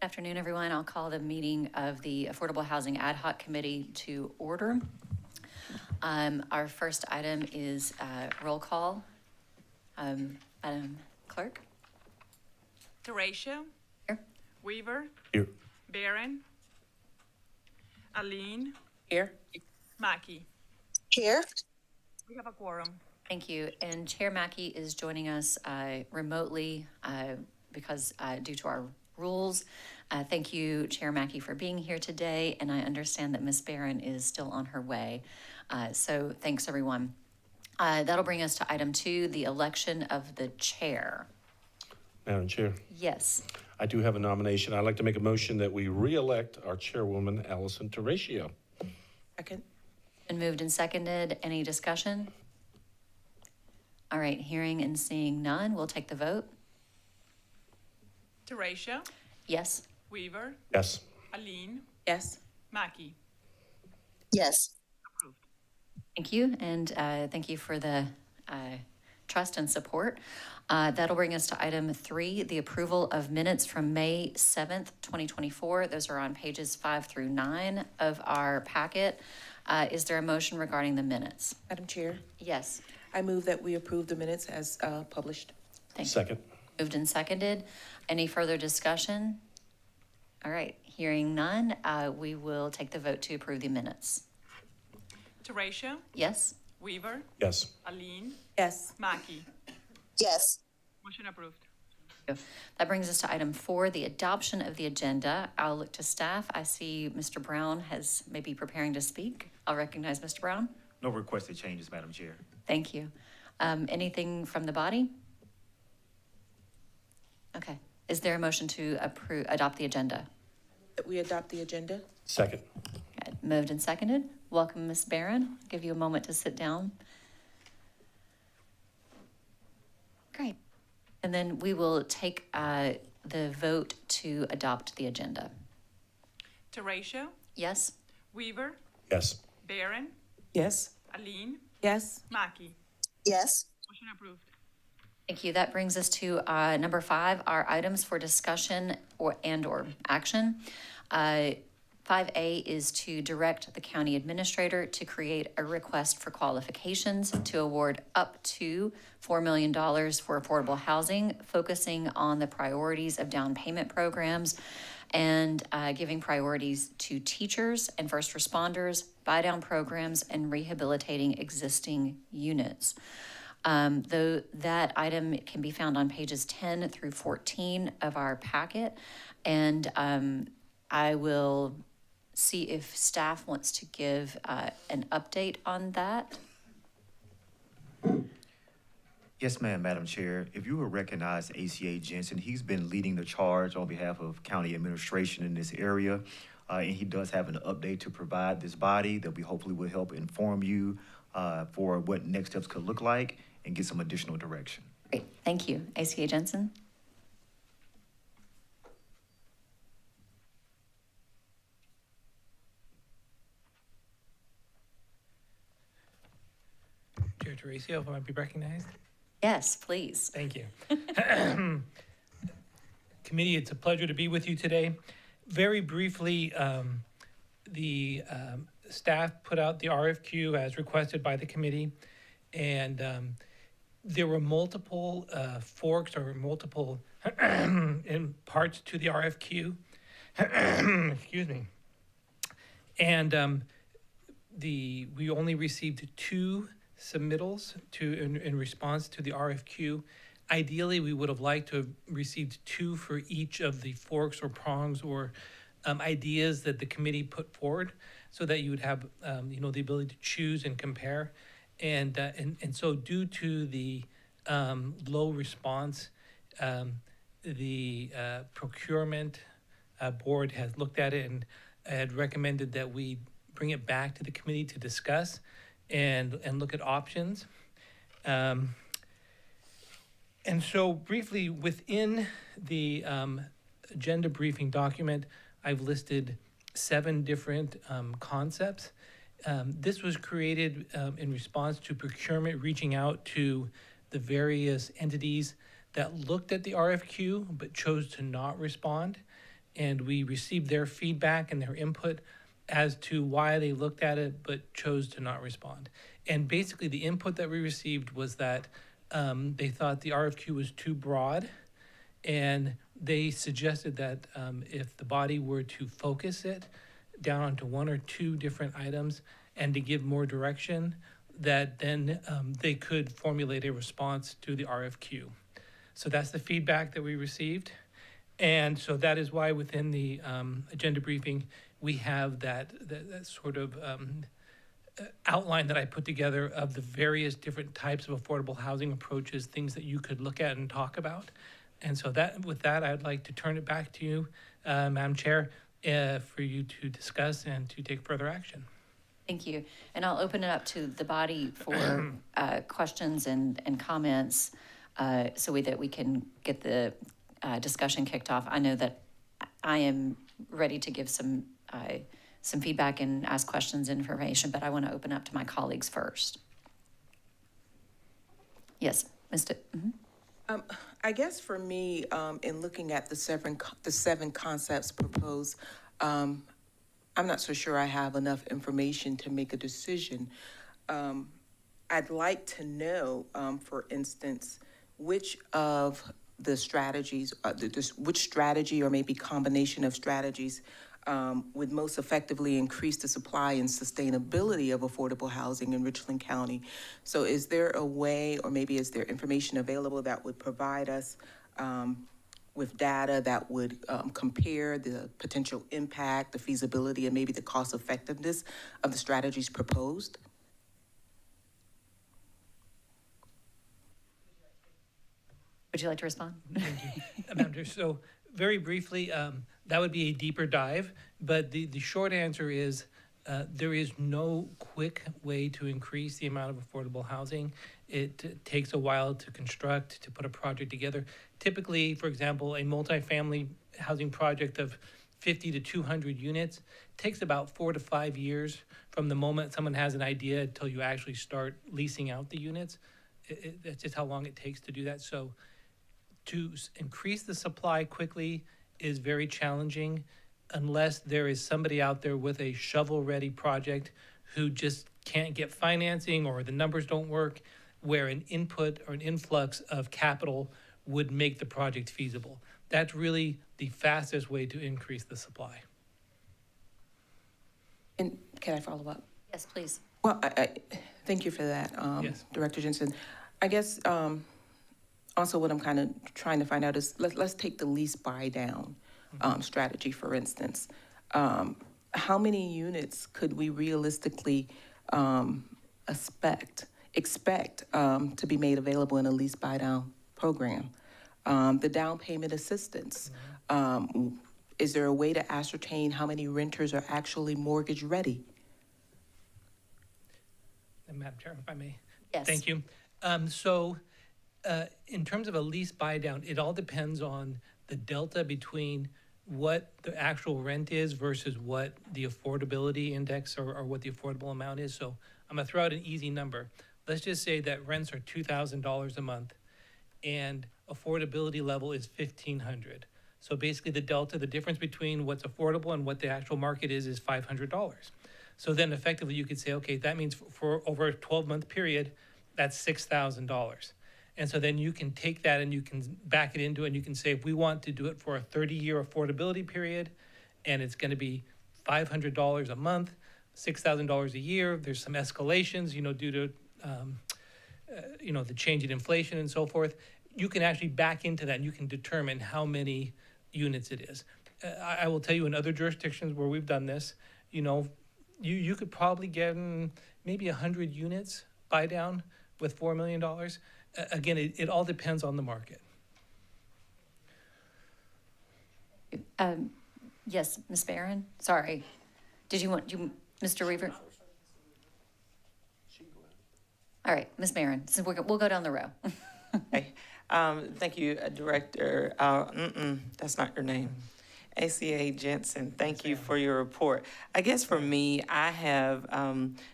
Good afternoon, everyone. I'll call the meeting of the Affordable Housing Ad Hoc Committee to order. Our first item is roll call. Madam Clerk? Teratio. Here. Weaver. Here. Barron. Aline. Here. Mackey. Here. We have a quorum. Thank you. And Chair Mackey is joining us remotely because due to our rules. Thank you, Chair Mackey, for being here today. And I understand that Ms. Barron is still on her way. So thanks, everyone. That'll bring us to item 2, the election of the chair. Madam Chair, Yes. I do have a nomination. I'd like to make a motion that we re-elect our chairwoman, Allison Teratio. Second. Been moved and seconded. Any discussion? All right, hearing and seeing none, we'll take the vote. Teratio. Yes. Weaver. Yes. Aline. Yes. Mackey. Yes. Approved. Thank you, and thank you for the trust and support. That'll bring us to item 3, the approval of minutes from May 7th, 2024. Those are on pages 5 through 9 of our packet. Is there a motion regarding the minutes? Madam Chair, Yes. I move that we approve the minutes as published. Thank you. Second. Moved and seconded. Any further discussion? All right, hearing none, we will take the vote to approve the minutes. Teratio. Yes? Weaver. Yes. Aline. Yes. Mackey. Yes. Motion approved. That brings us to item 4, the adoption of the agenda. I'll look to staff. I see Mr. Brown may be preparing to speak. I'll recognize Mr. Brown. No requested changes, Madam Chair. Thank you. Anything from the body? Okay. Is there a motion to adopt the agenda? That we adopt the agenda. Second. Good. Moved and seconded. Welcome, Ms. Barron. I'll give you a moment to sit down. Great. And then we will take the vote to adopt the agenda. Teratio. Yes? Weaver. Yes. Barron. Yes. Aline. Yes. Mackey. Yes. Motion approved. Thank you. That brings us to number 5, our items for discussion or action. 5A is to direct the county administrator to create a request for qualifications to award up to $4 million for affordable housing, focusing on the priorities of down payment programs and giving priorities to teachers and first responders, buy-down programs, and rehabilitating existing units. Though that item can be found on pages 10 through 14 of our packet, and I will see if staff wants to give an update on that. Yes, ma'am, Madam Chair. If you would recognize ACA Jensen, he's been leading the charge on behalf of county administration in this area. And he does have an update to provide this body that we hopefully will help inform you for what next steps could look like and get some additional direction. Great, thank you. ACA Jensen? Chair Teratio, if I might be recognized. Yes, please. Thank you. Committee, it's a pleasure to be with you today. Very briefly, the staff put out the RFQ as requested by the committee, and there were multiple forks or multiple in parts to the RFQ. Excuse me. And we only received 2 submittals in response to the RFQ. Ideally, we would have liked to have received 2 for each of the forks or prongs or ideas that the committee put forward, so that you would have the ability to choose and compare. And so, due to the low response, the procurement board has looked at it and had recommended that we bring it back to the committee to discuss and look at options. And so briefly, within the agenda briefing document, I've listed 7 different concepts. This was created in response to procurement reaching out to the various entities that looked at the RFQ but chose to not respond. And we received their feedback and their input as to why they looked at it but chose to not respond. And basically, the input that we received was that they thought the RFQ was too broad, and they suggested that if the body were to focus it down onto 1 or 2 different items and to give more direction, that then they could formulate a response to the RFQ. So that's the feedback that we received. And so that is why within the agenda briefing, we have that sort of outline that I put together of the various different types of affordable housing approaches, things that you could look at and talk about. And so with that, I'd like to turn it back to you, Madam Chair, for you to discuss and to take further action. Thank you. And I'll open it up to the body for questions and comments so that we can get the discussion kicked off. I know that I am ready to give some feedback and ask questions and information, but I want to open up to my colleagues first. Yes, Mr. I guess for me, in looking at the 7 concepts proposed, I'm not so sure I have enough information to make a decision. I'd like to know, for instance, which of the strategies, which strategy or maybe combination of strategies would most effectively increase the supply and sustainability of affordable housing in Richland County. So is there a way, or maybe is there information available that would provide us with data that would compare the potential impact, the feasibility, and maybe the cost effectiveness of the strategies proposed? Would you like to respond? Thank you. Madam Chair, so very briefly, that would be a deeper dive, but the short answer is there is no quick way to increase the amount of affordable housing. It takes a while to construct, to put a project together. Typically, for example, a multifamily housing project of 50 to 200 units takes about 4 to 5 years from the moment someone has an idea until you actually start leasing out the units. That's just how long it takes to do that. So to increase the supply quickly is very challenging unless there is somebody out there with a shovel-ready project who just can't get financing or the numbers don't work, where an input or an influx of capital would make the project feasible. That's really the fastest way to increase the supply. And can I follow up? Yes, please. Well, I thank you for that, Yes. Director Jensen. I guess also what I'm kind of trying to find out is let's take the lease buy down strategy, for instance. How many units could we realistically expect to be made available in a lease buy down program? The down payment assistance. Is there a way to ascertain how many renters are actually mortgage ready? And Madam Chair, if I may. Yes. Thank you. In terms of a lease buy down, it all depends on the delta between what the actual rent is versus what the affordability index or what the affordable amount is. So I'm gonna throw out an easy number. Let's just say that rents are $2,000 a month and affordability level is $1,500. So basically the delta, the difference between what's affordable and what the actual market is $500. So then effectively you could say, okay, that means for over a 12-month period, that's $6,000. And so then you can take that and you can back it into it and you can say, if we want to do it for a 30-year affordability period, and it's gonna be $500 a month, $6,000 a year, there's some escalations, due to, the change in inflation and so forth, you can actually back into that and you can determine how many units it is. I will tell you in other jurisdictions where we've done this, you could probably get maybe 100 units buy down with $4 million. Again, it all depends on the market. Yes, Ms. Barron? Sorry. Did you want, Mr. Weaver? All right, Ms. Barron, so we'll go down the row. Okay. Thank you, Director, that's not your name. ACA Jensen, thank you for your report. I guess for me, I have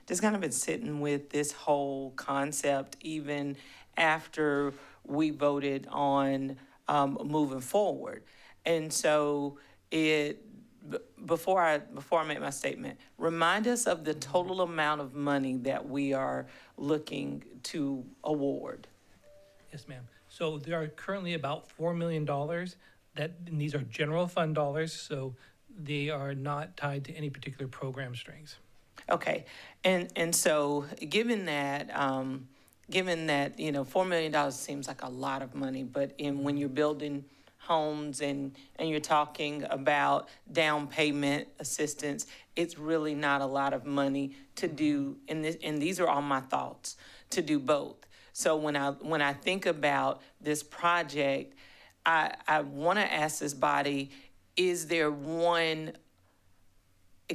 just kind of been sitting with this whole concept even after we voted on moving forward. And so before I make my statement, remind us of the total amount of money that we are looking to award. Yes, ma'am. So there are currently about $4 million and these are general fund dollars, so they are not tied to any particular program strings. Okay, and so given that, $4 million seems like a lot of money, but when you're building homes and you're talking about down payment assistance, it's really not a lot of money to do, and these are all my thoughts, to do both. So when I think about this project, I want to ask this body, is there one,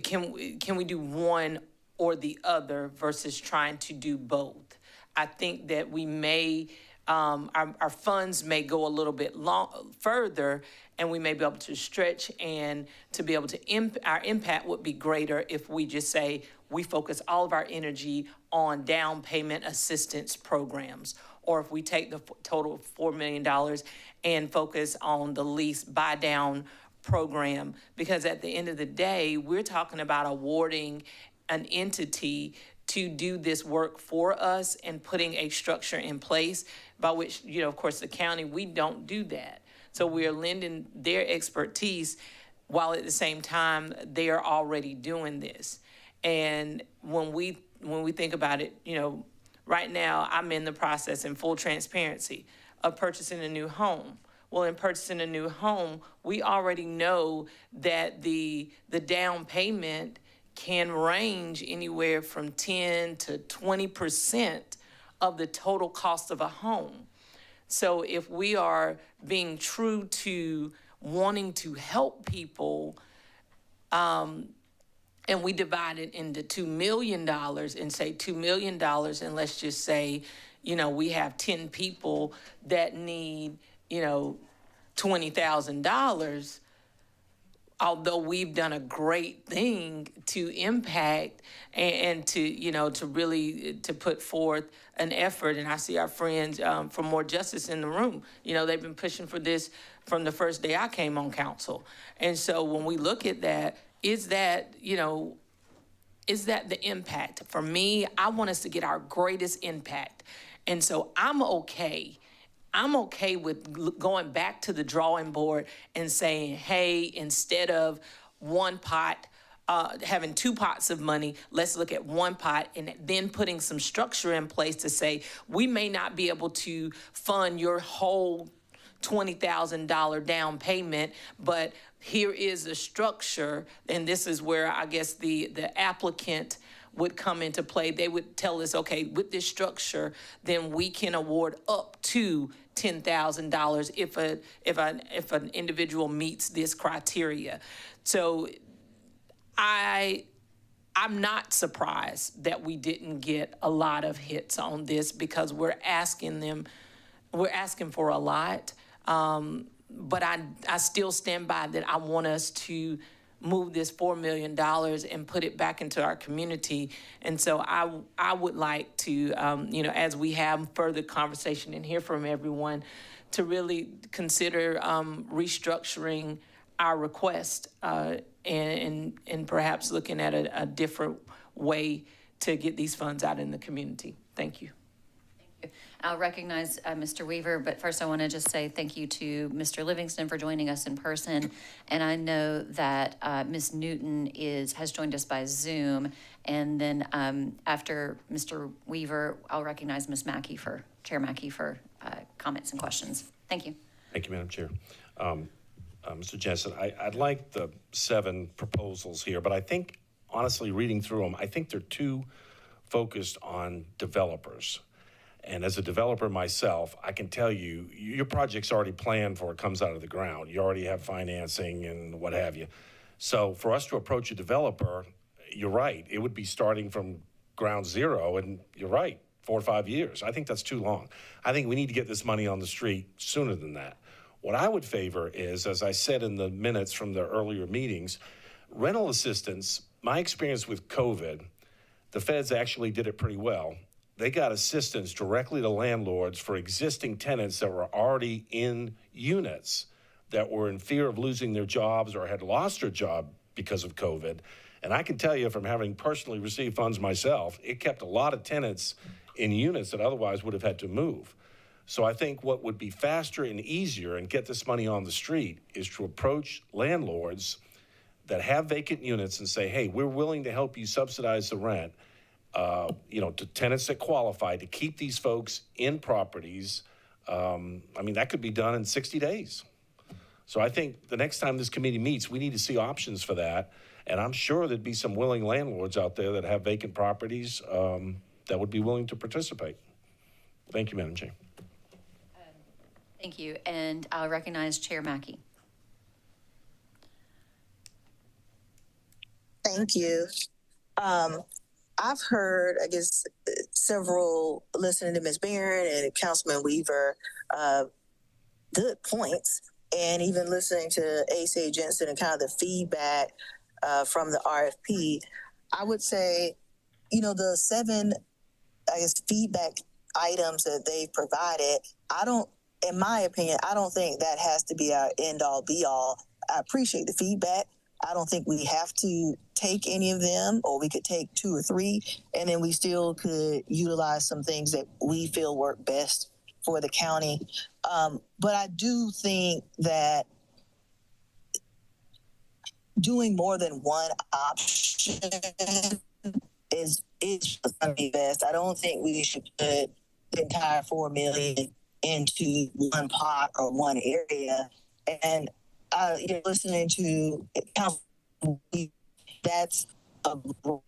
can we do one or the other versus trying to do both? I think that we may, our funds may go a little bit further, and we may be able to stretch, and to be able to, our impact would be greater if we just say we focus all of our energy on down payment assistance programs, or if we take the total of $4 million and focus on the lease buy down program, because at the end of the day, we're talking about awarding an entity to do this work for us and putting a structure in place by which, of course, the county, we don't do that. So we are lending their expertise while at the same time they are already doing this. And when we think about it, right now I'm in the process, in full transparency, of purchasing a new home. Well, in purchasing a new home, we already know that the down payment can range anywhere from 10 to 20% of the total cost of a home. So if we are being true to wanting to help people, and we divide it into $2 million and say $2 million, and let's just say, we have 10 people that need, $20,000, although we've done a great thing to impact and to, to really to put forth an effort. And I see our friends for More Justice in the room. They've been pushing for this from the first day I came on council. And so when we look at that, is that the impact? For me, I want us to get our greatest impact. And so I'm okay with going back to the drawing board and saying, hey, instead of one pot, having two pots of money, let's look at one pot, and then putting some structure in place to say, we may not be able to fund your whole $20,000 down payment, but here is a structure, and this is where I guess the applicant would come into play. They would tell us, okay, with this structure, then we can award up to $10,000 if an individual meets this criteria. So I'm not surprised that we didn't get a lot of hits on this, because we're asking for a lot. But I still stand by that. I want us to move this $4 million and put it back into our community. And so I would like to, as we have further conversation and hear from everyone, to really consider restructuring our request and perhaps looking at a different way to get these funds out in the community. Thank you. I'll recognize Mr. Weaver, but first I want to just say thank you to Mr. Livingston for joining us in person. And I know that Ms. Newton has joined us by Zoom. And then after Mr. Weaver, I'll recognize Ms. Mackey Chair Mackey for comments and questions. Thank you. Thank you, Madam Chair. Mr. Jensen, I'd like the 7 proposals here, but I think, honestly, reading through them, I think they're too focused on developers. And as a developer myself, I can tell you, your project's already planned for it comes out of the ground. You already have financing and what have you. So for us to approach a developer, you're right, it would be starting from ground zero, and you're right, 4 or 5 years. I think that's too long. I think we need to get this money on the street sooner than that. What I would favor is, as I said in the minutes from the earlier meetings, rental assistance. My experience with COVID, the feds actually did it pretty well. They got assistance directly to landlords for existing tenants that were already in units that were in fear of losing their jobs or had lost their job because of COVID. And I can tell you from having personally received funds myself, it kept a lot of tenants in units that otherwise would have had to move. So I think what would be faster and easier and get this money on the street is to approach landlords that have vacant units and say, hey, we're willing to help you subsidize the rent, to tenants that qualify to keep these folks in properties. That could be done in 60 days. So I think the next time this committee meets, we need to see options for that. And I'm sure there'd be some willing landlords out there that have vacant properties that would be willing to participate. Thank you, Madam Chair. Thank you, and I'll recognize Chair Mackey. Thank you. I've heard, I guess, several, listening to Ms. Barron and Councilman Weaver, good points, and even listening to ACA Jensen and kind of the feedback from the RFP. I would say, the 7, feedback items that they've provided, in my opinion, I don't think that has to be our end all be all. I appreciate the feedback. I don't think we have to take any of them, or we could take 2 or 3, and then we still could utilize some things that we feel work best for the county. But I do think that doing more than one option is going to be best. I don't think we should put the entire $4 million into one pot or one area. And listening to Council, that's a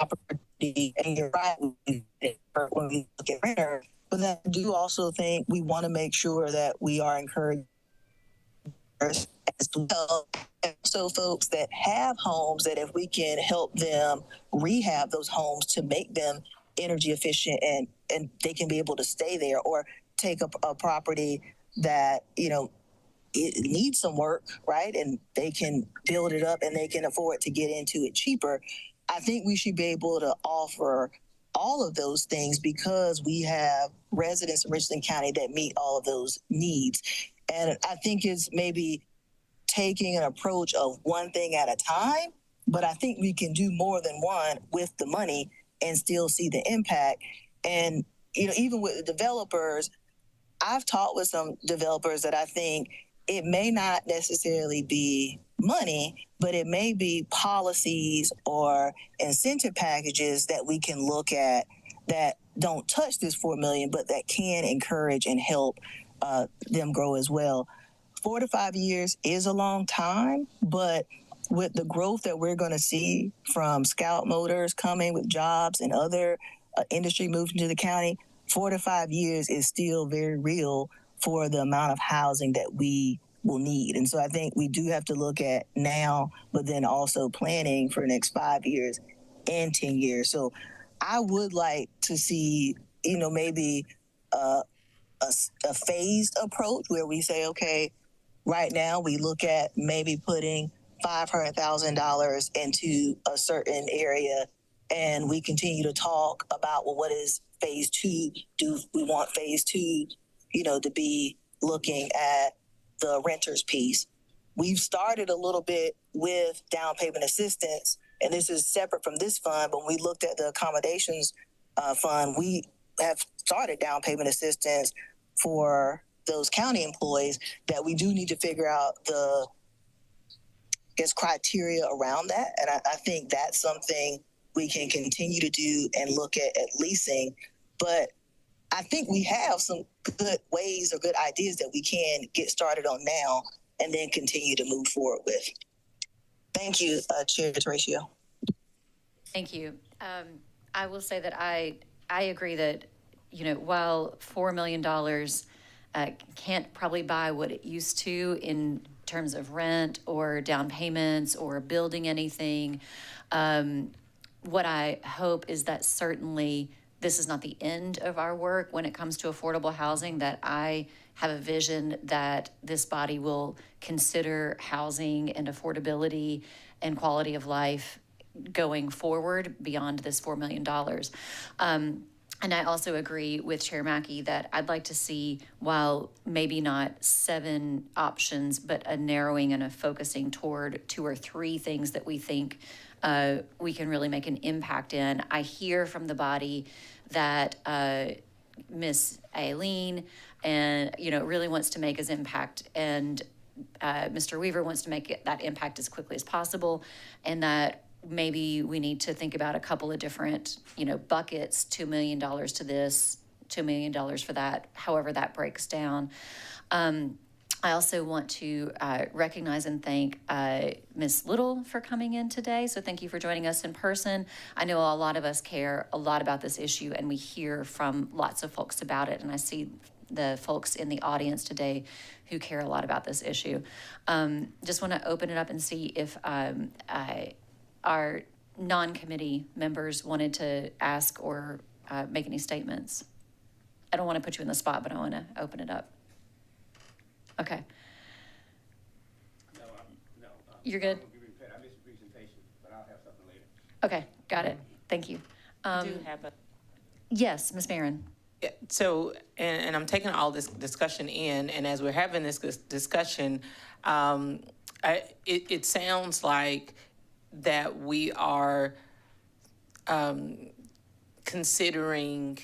opportunity, and you're right when we look at renter. But I do also think we want to make sure that we are encouraging as well. So folks that have homes, that if we can help them rehab those homes to make them energy efficient and they can be able to stay there, or take a property that, it needs some work, right? And they can build it up and they can afford to get into it cheaper. I think we should be able to offer all of those things because we have residents in Richland County that meet all of those needs. And I think it's maybe taking an approach of one thing at a time, but I think we can do more than one with the money and still see the impact. And, even with the developers, I've talked with some developers that I think it may not necessarily be money, but it may be policies or incentive packages that we can look at that don't touch this $4 million, but that can encourage and help them grow as well. 4 to 5 years is a long time, but with the growth that we're going to see from Scout Motors coming with jobs and other industry moving to the county, 4 to 5 years is still very real for the amount of housing that we will need. And so I think we do have to look at now, but then also planning for the next 5 years and 10 years. So I would like to see, maybe a phased approach where we say, okay, right now we look at maybe putting $500,000 into a certain area, and we continue to talk about, well, what is phase 2? Do we want phase 2, to be looking at the renters piece? We've started a little bit with down payment assistance, and this is separate from this fund. But when we looked at the accommodations fund, we have started down payment assistance for those county employees. That we do need to figure out the criteria around that, and I think that's something we can continue to do and look at leasing. But I think we have some good ways or good ideas that we can get started on now and then continue to move forward with. Thank you, Chair Horatio. Thank you. I will say that I agree that, while $4 million can't probably buy what it used to in terms of rent or down payments or building anything, what I hope is that certainly this is not the end of our work when it comes to affordable housing, that I have a vision that this body will consider housing and affordability and quality of life going forward beyond this $4 million. And I also agree with Chair Mackey that I'd like to see, while maybe not 7 options, but a narrowing and a focusing toward 2 or 3 things that we think we can really make an impact in. I hear from the body that Ms. Aileen and, really wants to make his impact, and Mr. Weaver wants to make that impact as quickly as possible, and that maybe we need to think about a couple of different, buckets, $2 million to this, $2 million for that, however that breaks down. I also want to recognize and thank Ms. Little for coming in today. So thank you for joining us in person. I know a lot of us care a lot about this issue, and we hear from lots of folks about it. And I see the folks in the audience today who care a lot about this issue. Just want to open it up and see if our non-committee members wanted to ask or make any statements. I don't want to put you in the spot, but I want to open it up. Okay. No. You're good? I missed the presentation, but I'll have something later. Okay, got it. Thank you. Do have a. Yes, Ms. Barron. Yeah, so, and I'm taking all this discussion in, and as we're having this discussion, it sounds like that we are considering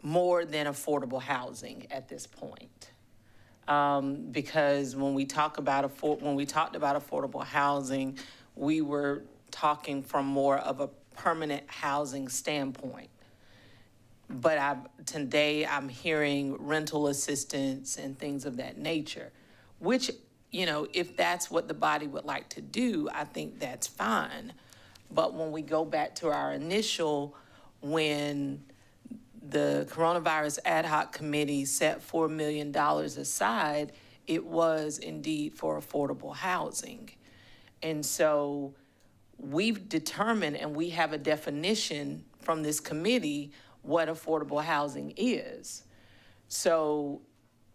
more than affordable housing at this point. Because when we talked about affordable housing, we were talking from more of a permanent housing standpoint. But today I'm hearing rental assistance and things of that nature, which, if that's what the body would like to do, I think that's fine. But when we go back to our initial, when the Coronavirus Ad Hoc Committee set $4 million aside, it was indeed for affordable housing. And so we've determined, and we have a definition from this committee, what affordable housing is. So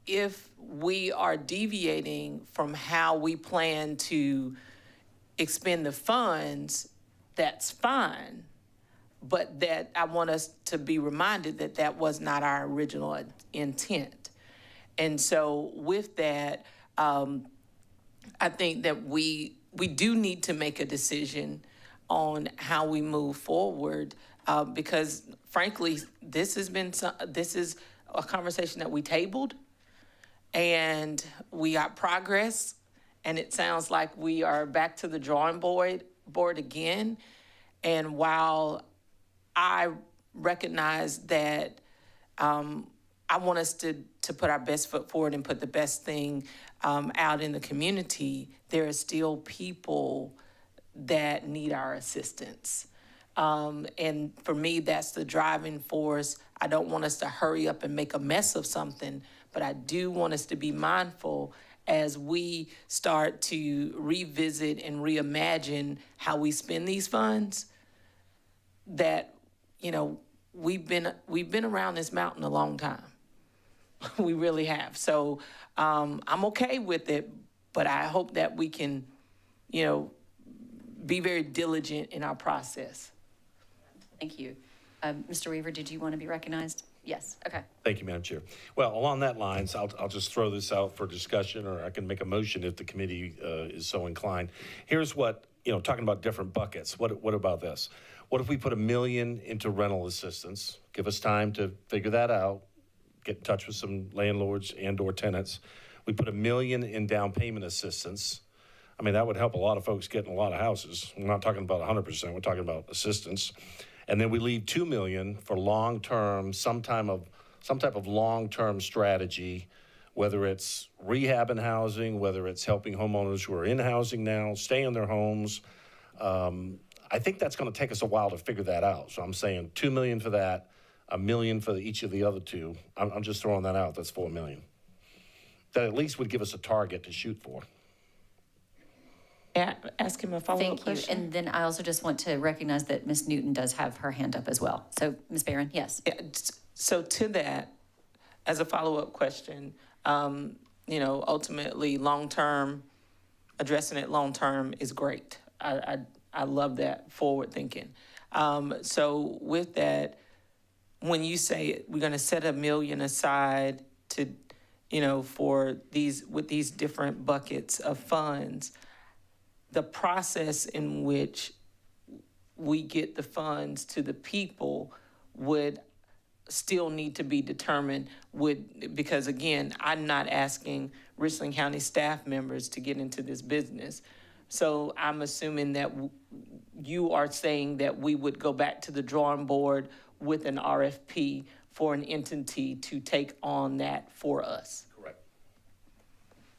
if we are deviating from how we plan to expend the funds, that's fine. But that I want us to be reminded that that was not our original intent. And so with that, I think that we do need to make a decision on how we move forward, because frankly, this is a conversation that we tabled, and we got progress, and it sounds like we are back to the drawing board again. And while I recognize that I want us to put our best foot forward and put the best thing out in the community, there are still people that need our assistance. And for me, that's the driving force. I don't want us to hurry up and make a mess of something, but I do want us to be mindful as we start to revisit and reimagine how we spend these funds, that, we've been around this mountain a long time. We really have. So I'm okay with it, but I hope that we can, be very diligent in our process. Thank you. Mr. Weaver, did you want to be recognized? Yes, okay. Thank you, Madam Chair. Well, along that lines, I'll just throw this out for discussion, or I can make a motion if the committee is so inclined. Here's what, talking about different buckets. What about this? What if we put $1 million into rental assistance? Give us time to figure that out, get in touch with some landlords and/or tenants. We put $1 million in down payment assistance. I mean, that would help a lot of folks get in a lot of houses. We're not talking about 100%, we're talking about assistance. And then we leave $2 million for long-term, some type of long-term strategy, whether it's rehabbing housing, whether it's helping homeowners who are in housing now stay in their homes. I think that's going to take us a while to figure that out. So I'm saying $2 million for that, $1 million for each of the other two. I'm just throwing that out. That's $4 million. That at least would give us a target to shoot for. Ask him a follow-up Thank you. question? And then I also just want to recognize that Ms. Newton does have her hand up as well. So, Ms. Barron, yes. Yeah, so to that, as a follow-up question, ultimately, long-term, addressing it long-term is great. I love that forward thinking. So with that, when you say we're gonna set $1 million aside to, for with these different buckets of funds, the process in which we get the funds to the people would still need to be determined because again, I'm not asking Richland County staff members to get into this business. So I'm assuming that you are saying that we would go back to the drawing board with an RFP for an entity to take on that for us. Correct.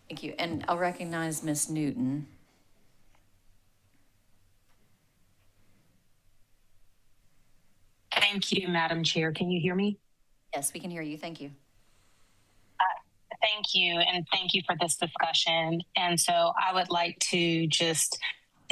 Thank you. And I'll recognize Ms. Newton. Thank you, Madam Chair. Can you hear me? Yes, we can hear you. Thank you. Thank you, and thank you for this discussion. And so I would like to just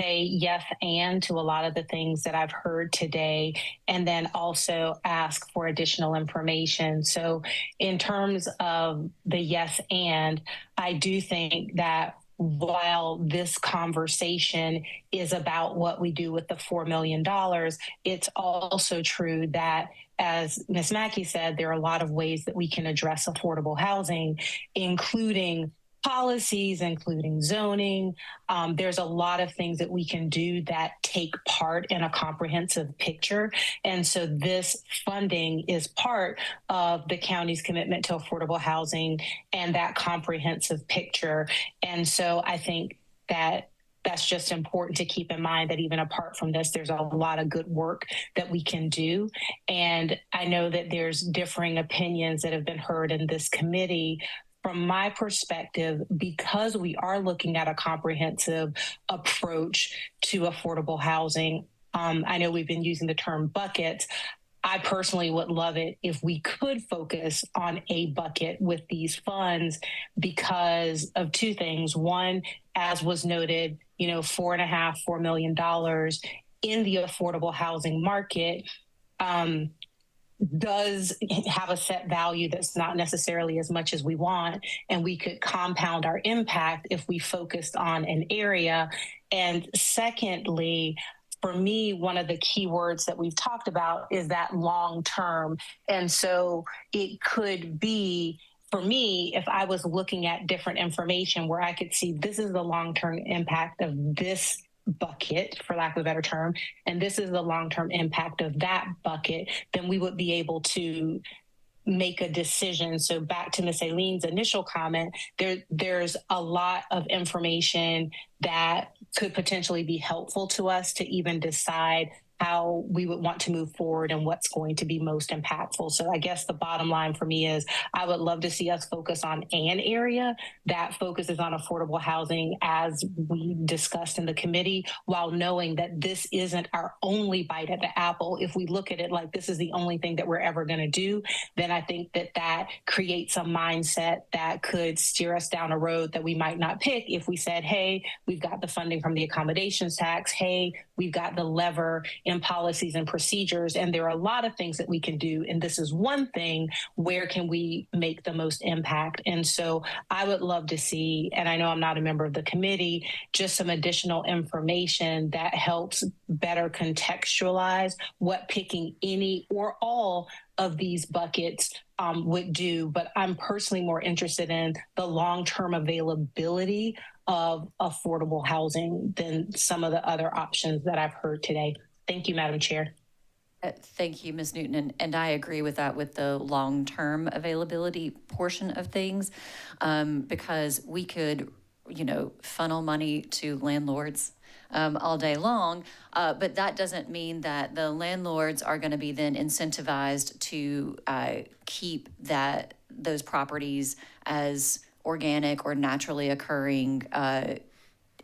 say yes and to a lot of the things that I've heard today, and then also ask for additional information. So in terms of the yes and, I do think that while this conversation is about what we do with the $4 million, it's also true that, as Ms. Mackey said, there are a lot of ways that we can address affordable housing, including policies, including zoning. There's a lot of things that we can do that take part in a comprehensive picture. And so this funding is part of the county's commitment to affordable housing and that comprehensive picture. And so I think that that's just important to keep in mind, that even apart from this, there's a lot of good work that we can do. And I know that there's differing opinions that have been heard in this committee. From my perspective, because we are looking at a comprehensive approach to affordable housing, I know we've been using the term buckets. I personally would love it if we could focus on a bucket with these funds because of two things. One, as was noted, $4 million in the affordable housing market does have a set value that's not necessarily as much as we want, and we could compound our impact if we focused on an area. And secondly, for me, one of the key words that we've talked about is that long term. And so it could be, for me, if I was looking at different information where I could see this is the long-term impact of this bucket, for lack of a better term, and this is the long-term impact of that bucket, then we would be able to make a decision. So back to Ms. Aileen's initial comment, there's a lot of information that could potentially be helpful to us to even decide how we would want to move forward and what's going to be most impactful. So I guess the bottom line for me is I would love to see us focus on an area that focuses on affordable housing as we discussed in the committee, while knowing that this isn't our only bite at the apple. If we look at it like this is the only thing that we're ever going to do, then I think that creates a mindset that could steer us down a road that we might not pick if we said, hey, we've got the funding from the accommodations tax. Hey, we've got the lever in policies and procedures, and there are a lot of things that we can do. And this is one thing. Where can we make the most impact? And so I would love to see, and I know I'm not a member of the committee, just some additional information that helps better contextualize what picking any or all of these buckets would do. But I'm personally more interested in the long-term availability of affordable housing than some of the other options that I've heard today. Thank you, Madam Chair. Thank you, Ms. Newton. And I agree with that, with the long-term availability portion of things, because we could, funnel money to landlords all day long, but that doesn't mean that the landlords are going to be then incentivized to keep those properties as organic or naturally occurring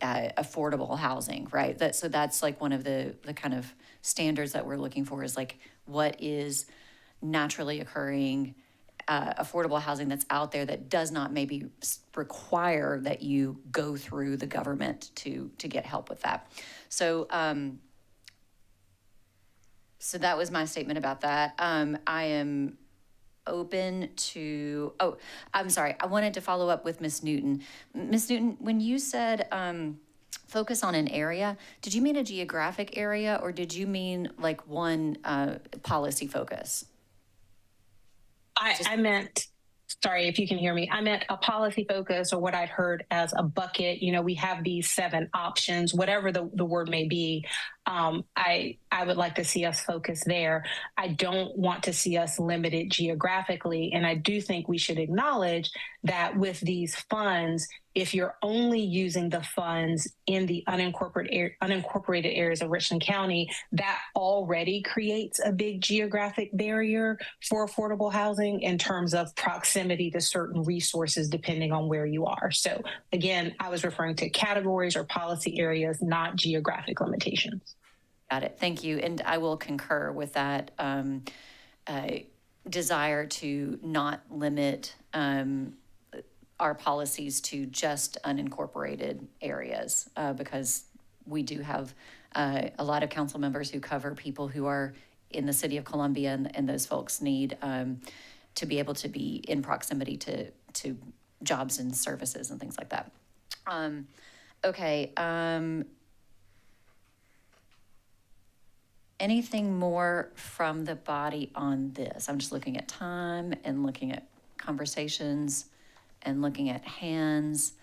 affordable housing, right? So that's like one of the kind of standards that we're looking for is like what is naturally occurring affordable housing that's out there that does not maybe require that you go through the government to get help with that. So, so that was my statement about that. I am open to, oh, I'm sorry. I wanted to follow up with Ms. Newton. Ms. Newton, when you said focus on an area, did you mean a geographic area or did you mean like one policy focus? I meant, sorry if you can hear me, I meant a policy focus or what I'd heard as a bucket. You know, we have these 7 options, whatever the word may be. I would like to see us focus there. I don't want to see us limited geographically. And I do think we should acknowledge that with these funds, if you're only using the funds in the unincorporated areas of Richland County, that already creates a big geographic barrier for affordable housing in terms of proximity to certain resources, depending on where you are. So again, I was referring to categories or policy areas, not geographic limitations. Got it. Thank you. And I will concur with that desire to not limit our policies to just unincorporated areas because we do have a lot of council members who cover people who are in the city of Columbia, and those folks need to be able to be in proximity to jobs and services and things like that. Okay. Anything more from the body on this? I'm just looking at time and looking at conversations and looking at hands.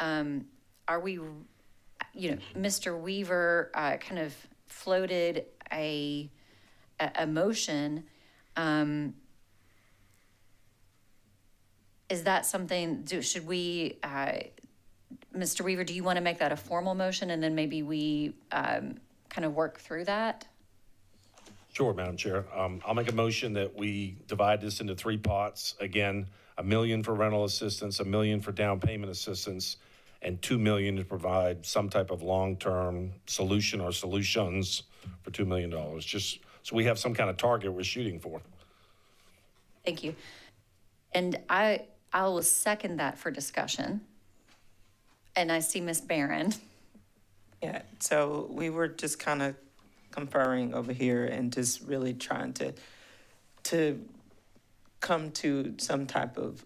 Are we, you know, Mr. Weaver kind of floated a motion. Is that something, should we, Mr. Weaver, do you want to make that a formal motion and then maybe we kind of work through that? Sure, Madam Chair. I'll make a motion that we divide this into 3 pots. Again, $1 million for rental assistance, $1 million for down payment assistance, and $2 million to provide some type of long-term solution or solutions for $2 million, just so we have some kind of target we're shooting for. Thank you. And I will second that for discussion. And I see Ms. Barron. Yeah, so we were just kind of conferring over here and just really trying to come to some type of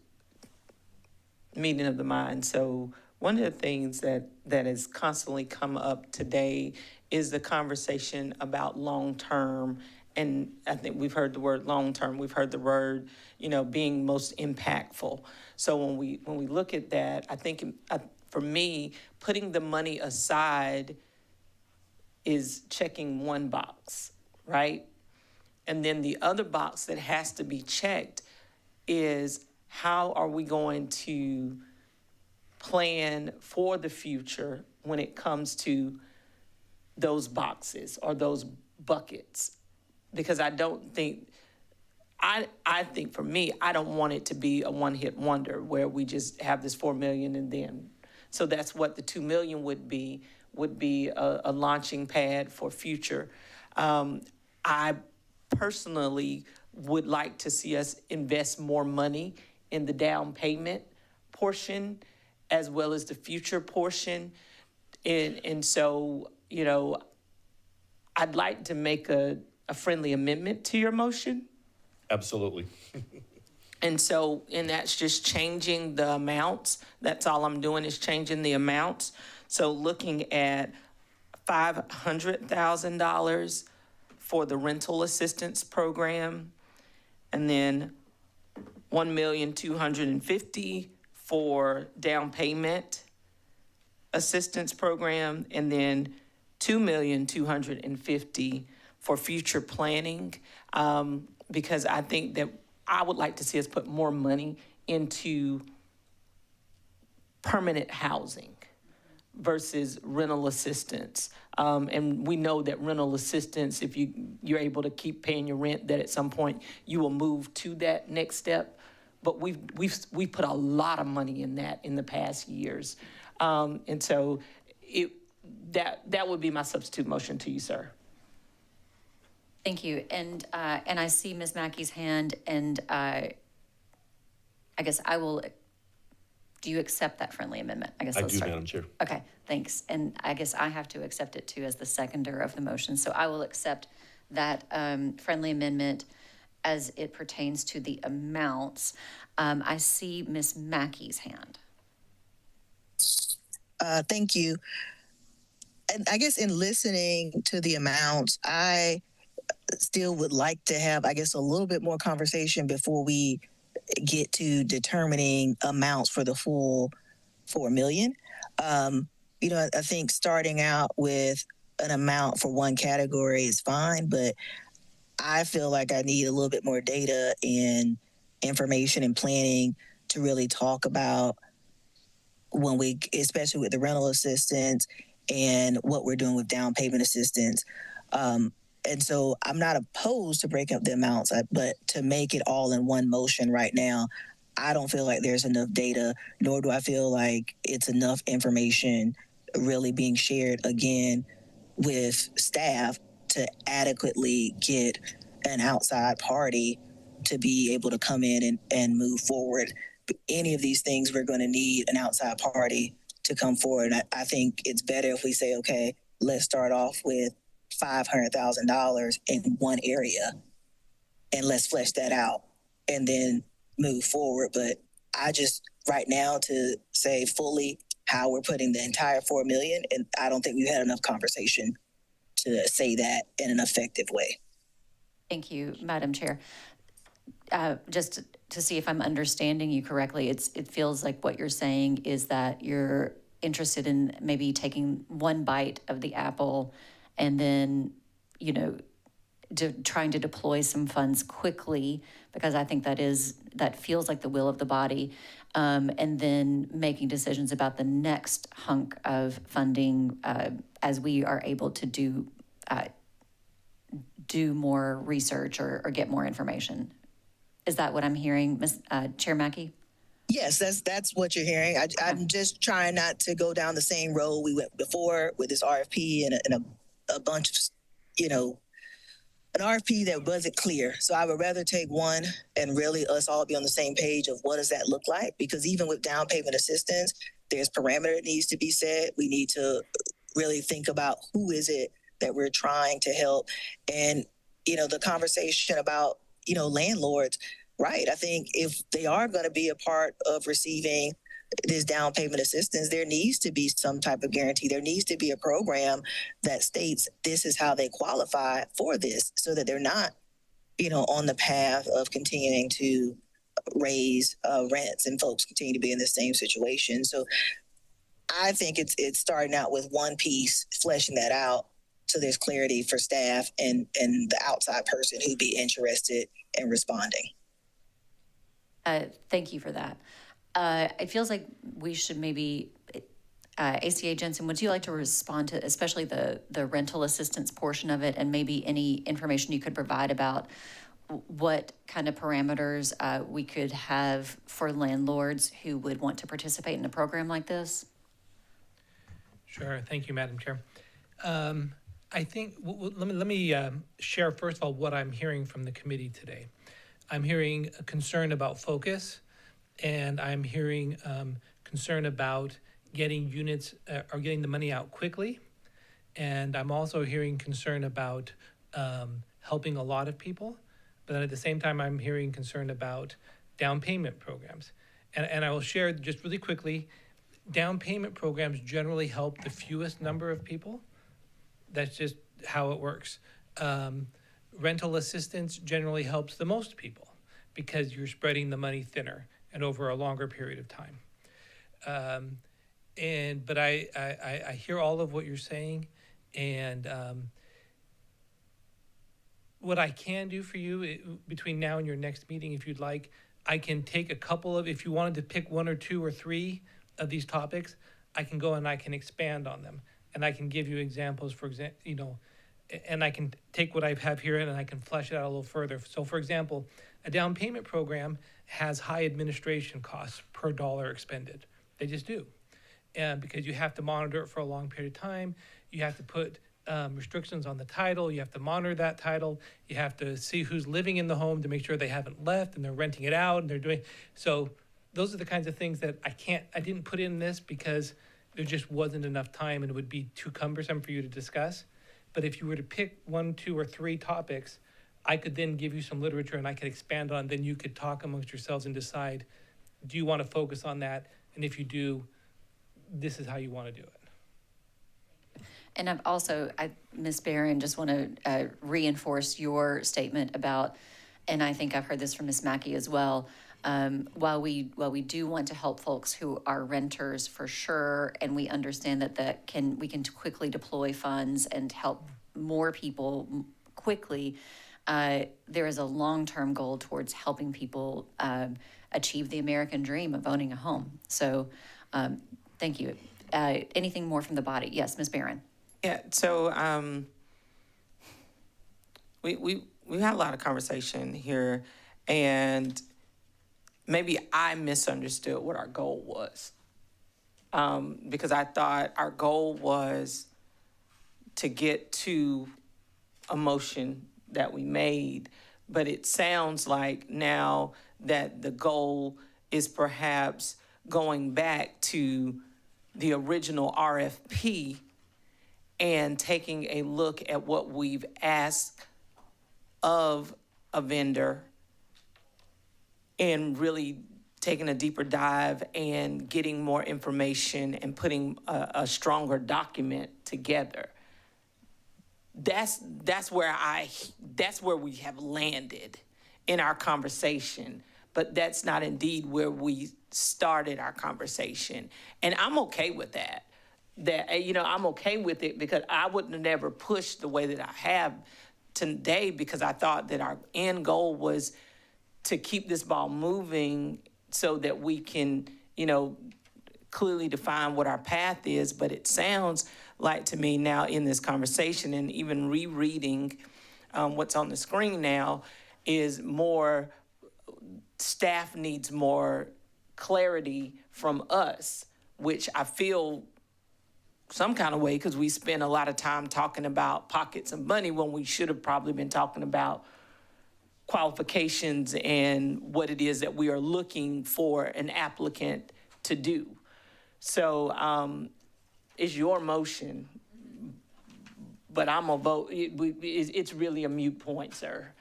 meeting of the mind. So one of the things that has constantly come up today is the conversation about long-term. And I think we've heard the word long-term. We've heard the word, you know, being most impactful. So when we look at that, I think for me, putting the money aside is checking one box, right? And then the other box that has to be checked is how are we going to plan for the future when it comes to those boxes or those buckets? Because I don't think, I think for me, I don't want it to be a one-hit wonder where we just have this $4 million and then. So that's what the $2 million would be a launching pad for future. I personally would like to see us invest more money in the down payment portion as well as the future portion. And so, you know, I'd like to make a friendly amendment to your motion. Absolutely. And so, and that's just changing the amounts. That's all I'm doing is changing the amounts. So looking at $500,000 for the rental assistance program, and then $1,250,000 for down payment assistance program, and then $2,250,000 for future planning, because I think that I would like to see us put more money into permanent housing versus rental assistance. And we know that rental assistance, if you're able to keep paying your rent, that at some point you will move to that next step. But we've put a lot of money in that in the past years. And so that would be my substitute motion to you, sir. Thank you. And I see Ms. Mackey's hand, and I guess I will, do you accept that friendly amendment? I guess I let's do, start. Madam Chair. Okay, thanks. And I guess I have to accept it too as the seconder of the motion. So I will accept that friendly amendment as it pertains to the amounts. I see Ms. Mackey's hand. Thank you. And I guess in listening to the amounts, I still would like to have, I guess, a little bit more conversation before we get to determining amounts for the full 4 million. I think starting out with an amount for one category is fine, but I feel like I need a little bit more data and information and planning to really talk about especially with the rental assistance and what we're doing with down payment assistance. And so I'm not opposed to break up the amounts, but to make it all in one motion right now, I don't feel like there's enough data, nor do I feel like it's enough information really being shared again with staff to adequately get an outside party to be able to come in and move forward. Any of these things, we're going to need an outside party to come forward. I think it's better if we say, okay, let's start off with $500,000 in one area and let's flesh that out and then move forward. But I just right now to say fully how we're putting the entire 4 million, and I don't think we've had enough conversation to say that in an effective way. Thank you, Madam Chair. Just to see if I'm understanding you correctly, it feels like what you're saying is that you're interested in maybe taking one bite of the apple and then, trying to deploy some funds quickly, because I think that feels like the will of the body, and then making decisions about the next hunk of funding as we are able to do more research or get more information. Is that what I'm hearing, Chair Mackey? Yes, that's what you're hearing. I'm just trying not to go down the same road we went before with this RFP and a bunch of, an RFP that wasn't clear. So I would rather take one and really us all be on the same page of what does that look like? Because even with down payment assistance, there's parameter that needs to be set. We need to really think about who is it that we're trying to help. And, the conversation about, landlords, right? I think if they are going to be a part of receiving this down payment assistance, there needs to be some type of guarantee. There needs to be a program that states this is how they qualify for this so that they're not, on the path of continuing to raise rents and folks continue to be in the same situation. So I think it's starting out with one piece, fleshing that out so there's clarity for staff and the outside person who'd be interested in responding. Thank you for that. It feels like we should maybe, ACA Jensen, would you like to respond to especially the rental assistance portion of it, and maybe any information you could provide about what kind of parameters we could have for landlords who would want to participate in a program like this? Sure. Thank you, Madam Chair. I think, let me share first of all what I'm hearing from the committee today. I'm hearing a concern about focus, and I'm hearing concern about getting units or getting the money out quickly. And I'm also hearing concern about helping a lot of people. But then at the same time, I'm hearing concern about down payment programs. And I will share just really quickly, down payment programs generally help the fewest number of people. That's just how it works. Rental assistance generally helps the most people because you're spreading the money thinner and over a longer period of time. But I hear all of what you're saying, and what I can do for you between now and your next meeting, if you'd like, I can take a couple of, if you wanted to pick 1 or 2 or 3 of these topics, I can go and I can expand on them. And I can give you examples, for example, and I can take what I have here and I can flesh it out a little further. So for example, a down payment program has high administration costs per dollar expended. They just do. And because you have to monitor it for a long period of time, you have to put restrictions on the title, you have to monitor that title, you have to see who's living in the home to make sure they haven't left and they're renting it out and they're doing, so those are the kinds of things that I didn't put in this because there just wasn't enough time and it would be too cumbersome for you to discuss. But if you were to pick 1, 2, or 3 topics, I could then give you some literature and I could expand on, then you could talk amongst yourselves and decide, do you want to focus on that? And if you do, this is how you want to do it. And I've also, Ms. Barron, just want to reinforce your statement about, and I think I've heard this from Ms. Mackey as well, while we do want to help folks who are renters for sure, and we understand that we can quickly deploy funds and help more people quickly, there is a long-term goal towards helping people achieve the American dream of owning a home. So thank you. Anything more from the body? Yes, Ms. Barron. Yeah, so we had a lot of conversation here, and maybe I misunderstood what our goal was. Because I thought our goal was to get to a motion that we made, but it sounds like now that the goal is perhaps going back to the original RFP and taking a look at what we've asked of a vendor and really taking a deeper dive and getting more information and putting a stronger document together. That's where we have landed in our conversation, but that's not indeed where we started our conversation. And I'm okay with that. I'm okay with it because I wouldn't have never pushed the way that I have today, because I thought that our end goal was to keep this ball moving so that we can, clearly define what our path is. But it sounds like to me now in this conversation, and even rereading what's on the screen now, is more staff needs more clarity from us, which I feel some kind of way, because we spend a lot of time talking about pockets of money when we should have probably been talking about qualifications and what it is that we are looking for an applicant to do. So it's your motion, but I'm gonna vote. It's really a moot point, sir,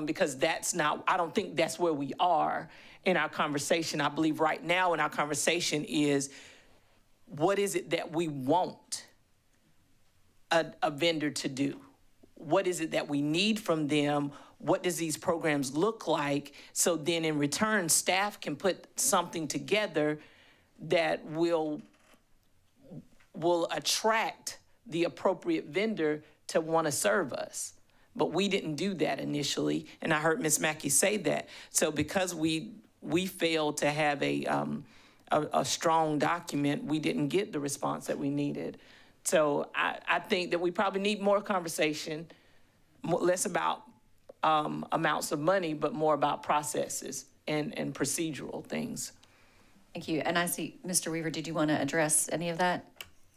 because I don't think that's where we are in our conversation. I believe right now in our conversation is, what is it that we want a vendor to do? What is it that we need from them? What does these programs look like? So then in return, staff can put something together that will attract the appropriate vendor to want to serve us. But we didn't do that initially, and I heard Ms. Mackey say that. So because we failed to have a strong document, we didn't get the response that we needed. So I think that we probably need more conversation, less about amounts of money, but more about processes and procedural things. Thank you. And I see, Mr. Weaver, did you want to address any of that?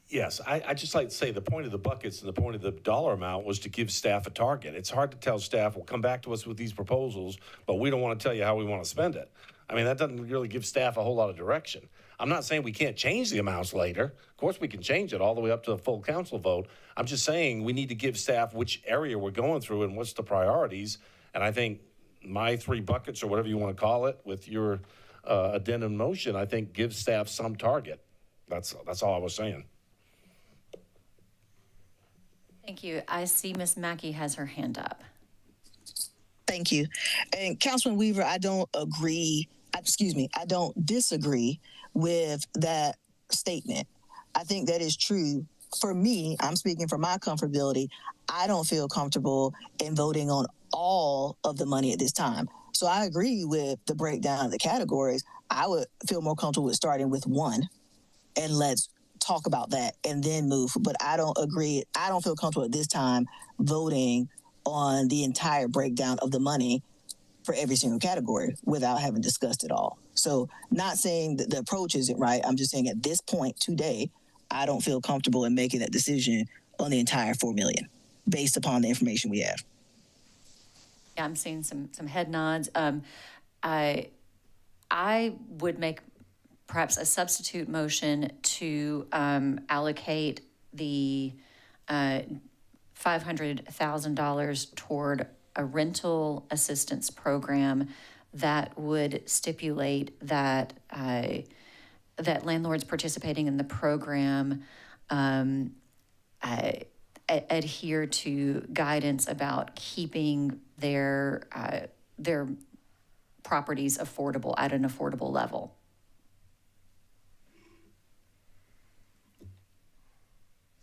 Yes, I just like to say the point of the buckets and the point of the dollar amount was to give staff a target. It's hard to tell staff, well, come back to us with these proposals, but we don't want to tell you how we want to spend it. I mean, that doesn't really give staff a whole lot of direction. I'm not saying we can't change the amounts later. Of course, we can change it all the way up to the full council vote. I'm just saying we need to give staff which area we're going through and what's the priorities. And I think my 3 buckets, or whatever you want to call it, with your addendum motion, I think gives staff some target. That's all I was saying. Thank you. I see Ms. Mackey has her hand up. Thank you. And Councilman Weaver, I don't disagree with that statement. I think that is true. For me, I'm speaking for my comfortability. I don't feel comfortable in voting on all of the money at this time. So I agree with the breakdown of the categories. I would feel more comfortable with starting with 1, and let's talk about that and then move. But I don't agree. I don't feel comfortable at this time voting on the entire breakdown of the money for every single category without having discussed it all. So not saying that the approach isn't right. I'm just saying at this point today, I don't feel comfortable in making that decision on the entire $4 million based upon the information we have. Yeah, I'm seeing some head nods. I would make perhaps a substitute motion to allocate the $500,000 toward a rental assistance program that would stipulate that that landlords participating in the program adhere to guidance about keeping their properties affordable at an affordable level. Is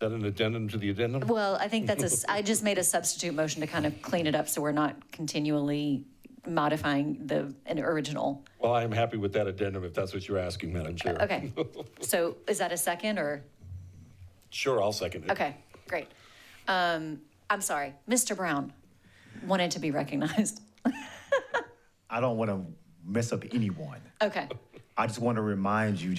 that an addendum to the addendum? Well, I think I just made a substitute motion to kind of clean it up so we're not continually modifying an original. Well, I'm happy with that addendum if that's what you're asking, Madam Chair. Okay. So is that a second or? Sure, I'll second it. Okay, great. I'm sorry, Mr. Brown wanted to be recognized. I don't want to mess up anyone. Okay. I just want to remind you,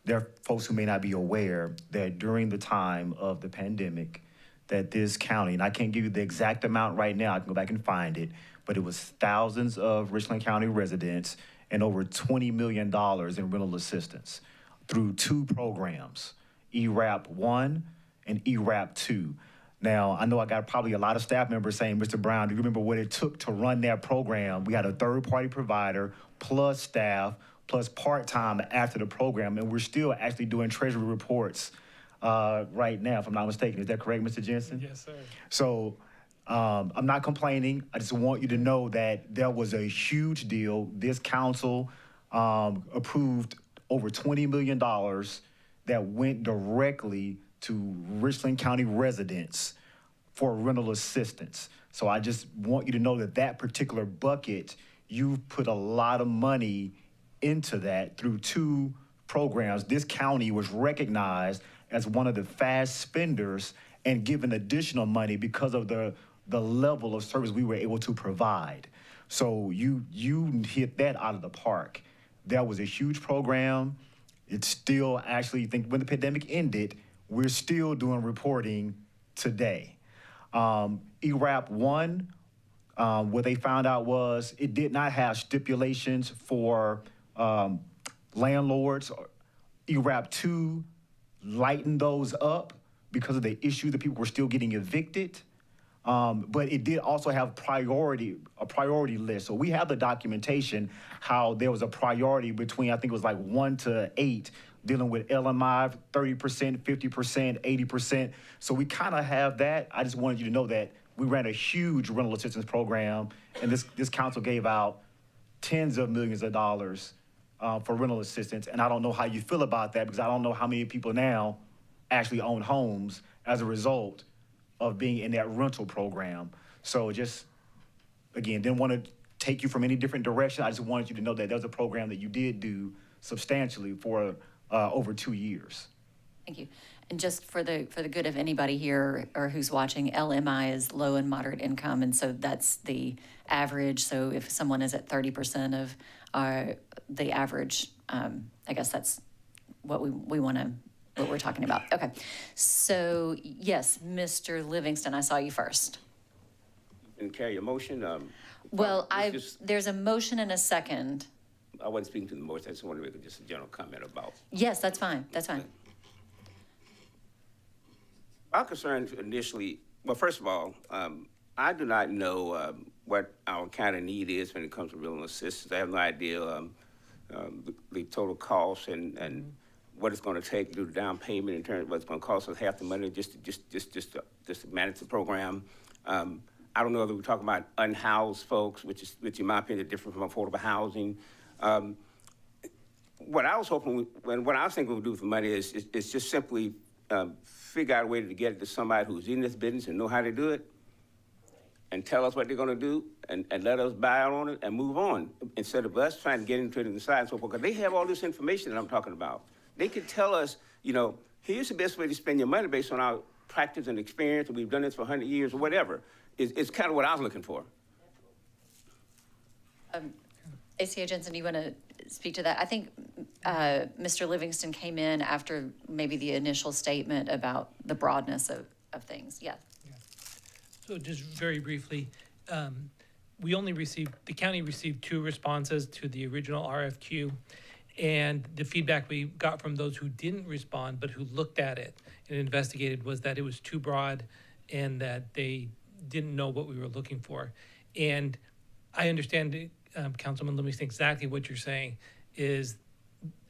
there are folks who may not be aware that during the time of the pandemic, that this county, and I can't give you the exact amount right now, I can go back and find it, but it was thousands of Richland County residents and over $20 million in rental assistance through two programs, ERAP 1 and ERAP 2. Now, I know I got probably a lot of staff members saying, Mr. Brown, do you remember what it took to run that program? We had a third-party provider, plus staff, plus part-time after the program, and we're still actually doing treasury reports right now, if I'm not mistaken. Is that correct, Mr. Jensen? Yes, sir. So I'm not complaining. I just want you to know that there was a huge deal. This council approved over $20 million that went directly to Richland County residents for rental assistance. So I just want you to know that that particular bucket, you've put a lot of money into that through two programs. This county was recognized as one of the fast spenders and given additional money because of the level of service we were able to provide. So you hit that out of the park. That was a huge program. It's still actually, I think when the pandemic ended, we're still doing reporting today. ERAP 1, what they found out was it did not have stipulations for landlords. ERAP 2 lightened those up because of the issue that people were still getting evicted. But it did also have a priority list. So we have the documentation how there was a priority between, I think it was like 1 to 8, dealing with LMI, 30%, 50%, 80%. So we kind of have that. I just wanted you to know that we ran a huge rental assistance program, and this council gave out tens of millions of dollars for rental assistance. And I don't know how you feel about that because I don't know how many people now actually own homes as a result of being in that rental program. So just, again, didn't want to take you from any different direction. I just wanted you to know that there was a program that you did do substantially for over 2 years. Thank you. And just for the good of anybody here or who's watching, LMI is low and moderate income, and so that's the average. So if someone is at 30% of the average, I guess that's what what we're talking about. Okay. So yes, Mr. Livingston, I saw you first. And carry a motion. Well, just- there's a motion and a second. I wasn't speaking to the motion. I just wanted to make just a general comment about. Yes, that's fine. That's fine. Our concern initially, well, first of all, I do not know what our kind of need is when it comes to rental assistance. I have no idea the total cost and what it's going to take to do the down payment in terms of what it's going to cost us half the money just to manage the program. I don't know whether we're talking about unhoused folks, which in my opinion is different from affordable housing. What I was hoping, what I was thinking we would do with the money is just simply figure out a way to get it to somebody who's in this business and know how to do it, and tell us what they're going to do, and let us buy out on it and move on, instead of us trying to get into it and decide and so forth. Because they have all this information that I'm talking about. They could tell us, here's the best way to spend your money based on our practice and experience, and we've done this for 100 years or whatever. It's kind of what I was looking for. ACA Jensen, do you want to speak to that? I think Mr. Livingston came in after maybe the initial statement about the broadness of things. Yeah. So just very briefly, the county received 2 responses to the original RFQ. And the feedback we got from those who didn't respond, but who looked at it and investigated, was that it was too broad and that they didn't know what we were looking for. And I understand, Councilman Livingston, exactly what you're saying is,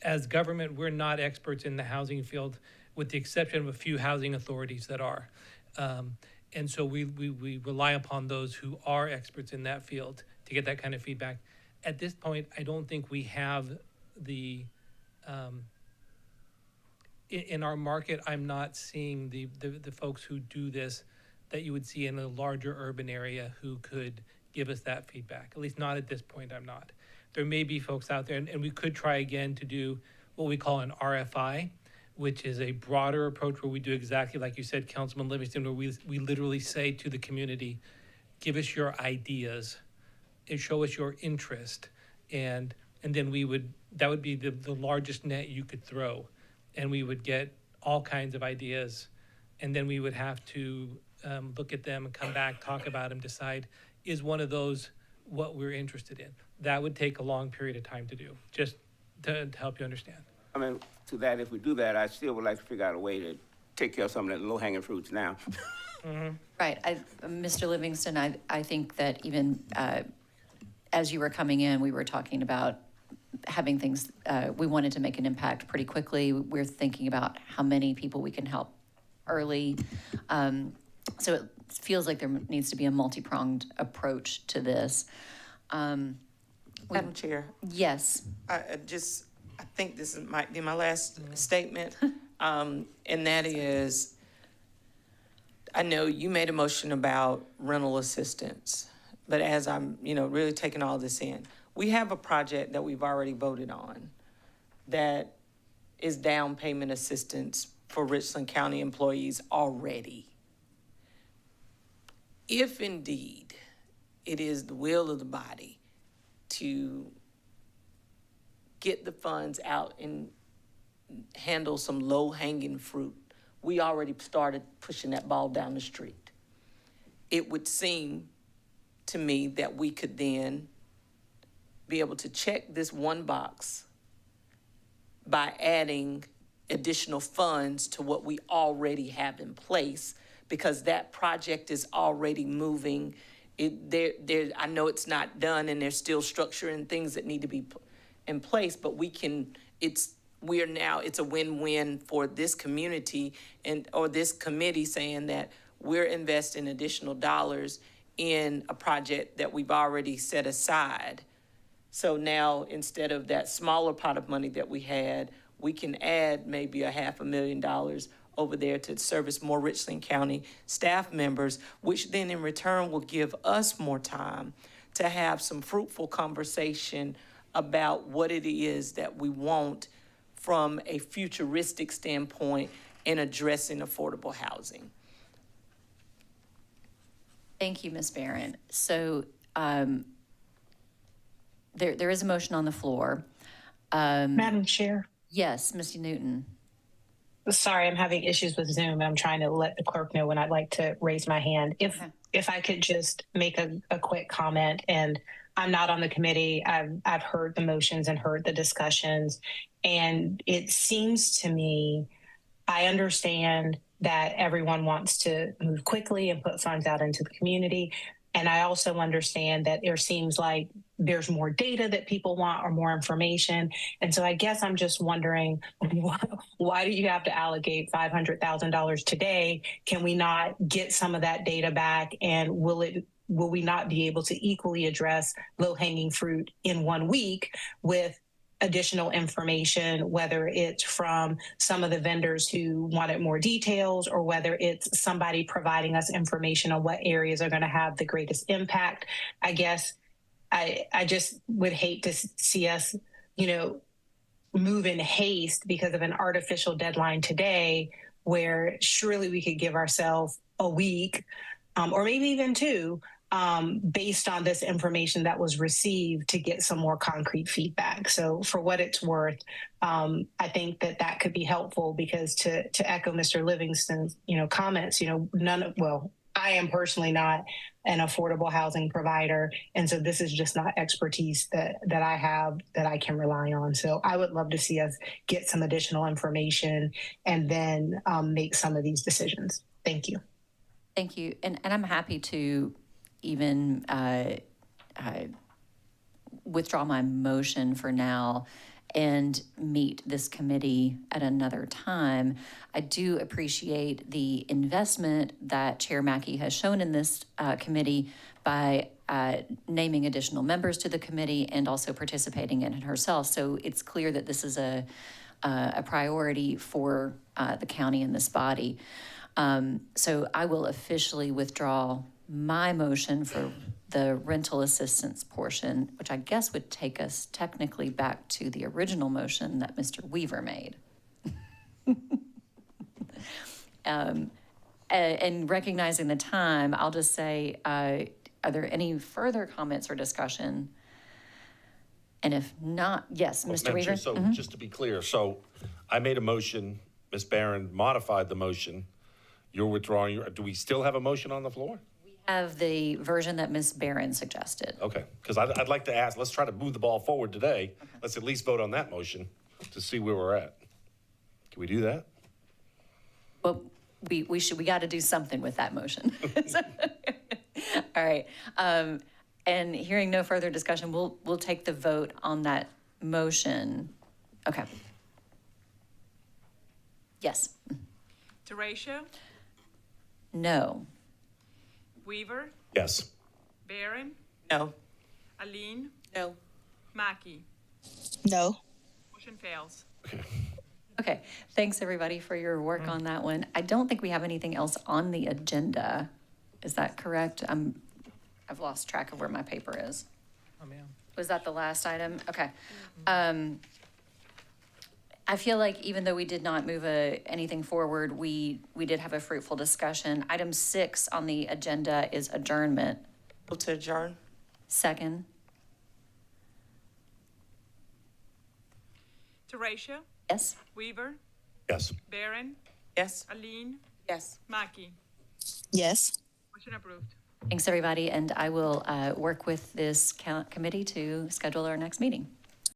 as government, we're not experts in the housing field, with the exception of a few housing authorities that are. And so we rely upon those who are experts in that field to get that kind of feedback. At this point, I don't think we have in our market, I'm not seeing the folks who do this that you would see in a larger urban area who could give us that feedback. At least not at this point, I'm not. There may be folks out there, and we could try again to do what we call an RFI, which is a broader approach where we do exactly like you said, Councilman Livingston, where we literally say to the community, give us your ideas and show us your interest, and then that would be the largest net you could throw, and we would get all kinds of ideas, and then we would have to look at them and come back, talk about them, decide, is one of those what we're interested in? That would take a long period of time to do, just to help you understand. I mean, to that, if we do that, I still would like to figure out a way to take care of some of the low-hanging fruits now. Right. Mr. Livingston, I think that even as you were coming in, we were talking about having things, we wanted to make an impact pretty quickly. We're thinking about how many people we can help early. So it feels like there needs to be a multi-pronged approach to this. Madam Chair, Yes. I think this might be my last statement, and that is, I know you made a motion about rental assistance, but as I'm, really taking all this in, we have a project that we've already voted on that is down payment assistance for Richland County employees already. If indeed it is the will of the body to get the funds out and handle some low-hanging fruit, we already started pushing that ball down the street. It would seem to me that we could then be able to check this one box by adding additional funds to what we already have in place, because that project is already moving. I know it's not done and there's still structure and things that need to be in place, but it's a win-win for this community or this committee, saying that we're investing additional dollars in a project that we've already set aside. So now, instead of that smaller pot of money that we had, we can add maybe $500,000 over there to service more Richland County staff members, which then in return will give us more time to have some fruitful conversation about what it is that we want from a futuristic standpoint in addressing affordable housing. Thank you, Ms. Barron. So there is a motion on the floor. Madam Chair. Yes, Ms. Newton. Sorry, I'm having issues with Zoom. I'm trying to let the clerk know when I'd like to raise my hand. If I could just make a quick comment, and I'm not on the committee. I've heard the motions and heard the discussions, and it seems to me, I understand that everyone wants to move quickly and put funds out into the community. And I also understand that there seems like there's more data that people want or more information. And so I guess I'm just wondering, why do you have to allocate $500,000 today? Can we not get some of that data back? And will we not be able to equally address low-hanging fruit in 1 week with additional information, whether it's from some of the vendors who wanted more details, or whether it's somebody providing us information on what areas are going to have the greatest impact? I guess I just would hate to see us, move in haste because of an artificial deadline today, where surely we could give ourselves a week, or maybe even 2, based on this information that was received, to get some more concrete feedback. So for what it's worth, I think that could be helpful, because to echo Mr. Livingston's, comments, I am personally not an affordable housing provider. And so this is just not expertise that I have that I can rely on. So I would love to see us get some additional information and then make some of these decisions. Thank you. Thank you. And I'm happy to even withdraw my motion for now and meet this committee at another time. I do appreciate the investment that Chair Mackey has shown in this committee by naming additional members to the committee and also participating in it herself. So it's clear that this is a priority for the county and this body. So I will officially withdraw my motion for the rental assistance portion, which I guess would take us technically back to the original motion that Mr. Weaver made. And recognizing the time, I'll just say, are there any further comments or discussion? And if not, yes, Mr. Madam Chair, Weaver? So just to be clear, so I made a motion, Ms. Barron modified the motion. You're withdrawing do we still have a motion on the floor? Have the version that Ms. Barron suggested. Okay, because I'd like to ask, let's try to move the ball forward today. Let's at least vote on that motion to see where we're at. Can we do that? Well, we got to do something with that motion. All right. And hearing no further discussion, we'll take the vote on that motion. Okay. Yes. Teratio, No. Weaver, Yes. Barron, No. Aline, No. Mackey. No. Motion fails. Okay. Thanks, everybody, for your work on that one. I don't think we have anything else on the agenda. Is that correct? I've lost track of where my paper is. Oh, man. Was that the last item? Okay. I feel like even though we did not move anything forward, we did have a fruitful discussion. Item 6 on the agenda is adjournment. Move to adjourn. Second. Teratio, Yes? Weaver, Yes. Barron, Yes. Aline, Yes. Mackey. Yes. Motion approved. Thanks, everybody, and I will work with this committee to schedule our next meeting.